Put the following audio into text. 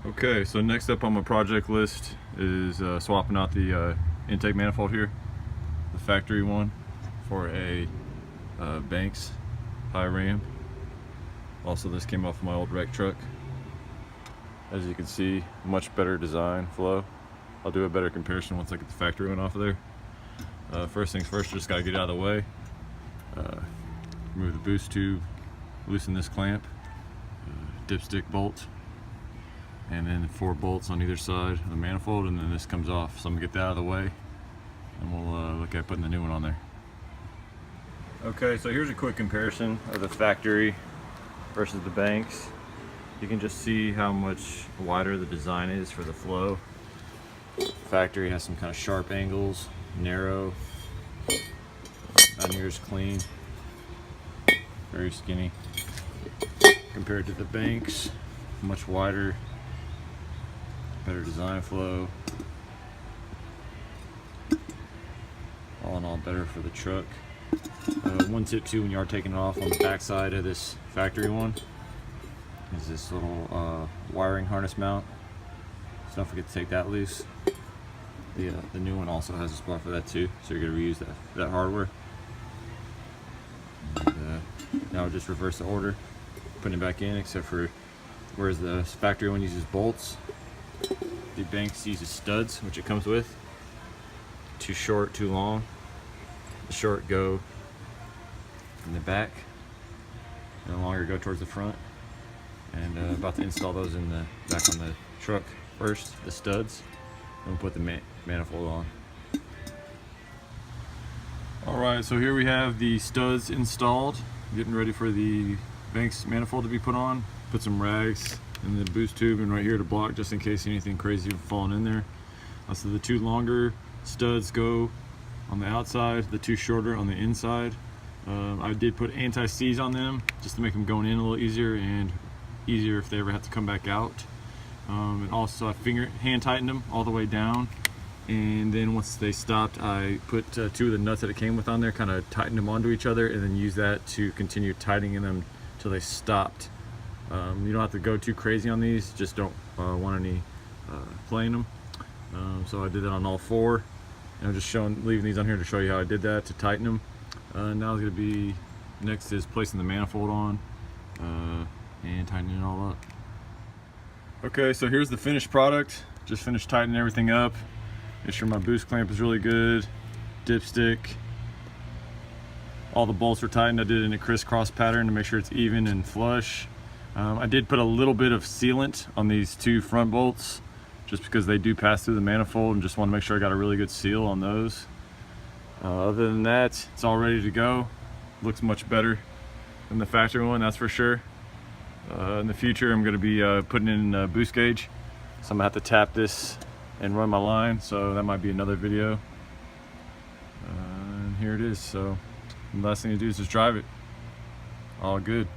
Okay, so next up on my project list is swapping out the intake manifold here, the factory one, for a Banks high ram. Also, this came off my old wreck truck. As you can see, much better design flow. I'll do a better comparison once I get the factory one off of there. First things first, just gotta get out of the way. Remove the boost tube, loosen this clamp, dipstick bolt, and then 4 bolts on either side of the manifold, and then this comes off. So I'm gonna get that out of the way, and we'll look at putting the new one on there. Okay, so here's a quick comparison of the factory versus the Banks. You can just see how much wider the design is for the flow. Factory has some kind of sharp angles, narrow, down here is clean, very skinny. Compared to the Banks, much wider, better design flow. All in all, better for the truck. One tip too, when you are taking it off, on the back side of this factory one is this little wiring harness mount. So don't forget to take that loose. The new one also has a spot for that too, so you're going to reuse that hardware. And, now we'll just reverse the order, putting it back in, except for whereas the factory one uses bolts, the Banks uses studs, which it comes with. Too short, too long. The short go in the back, and the longer go towards the front. And about to install those in the back on the truck first, the studs, and we'll put the manifold on. Alright, so here we have the studs installed, getting ready for the Banks manifold to be put on. Put some rags in the boost tube and right here to block, just in case anything crazy falling in there. So the 2 longer studs go on the outside, the 2 shorter on the inside. I did put anti-seize on them just to make them going in a little easier, and easier if they ever have to come back out. And also I hand tightened them all the way down, and then once they stopped, I put 2 of the nuts that it came with on there, kind of tightened them onto each other, and then use that to continue tightening them till they stopped. You don't have to go too crazy on these, just don't want any playing them. So I did that on all 4, and I'm just leaving these on here to show you how I did that to tighten them. Now it's going to be, next is placing the manifold on and tightening it all up. Okay, so here's the finished product. Just finished tightening everything up. Make sure my boost clamp is really good. Dipstick. All the bolts are tightened. I did it in a crisscross pattern to make sure it's even and flush. I did put a little bit of sealant on these 2 front bolts, just because they do pass through the manifold, and just want to make sure I got a really good seal on those. Other than that, it's all ready to go. Looks much better than the factory one, that's for sure. In the future, I'm going to be putting in a boost gauge, so I'm going to have to tap this and run my line, so that might be another video. And here it is. So the last thing to do is just drive it. All good.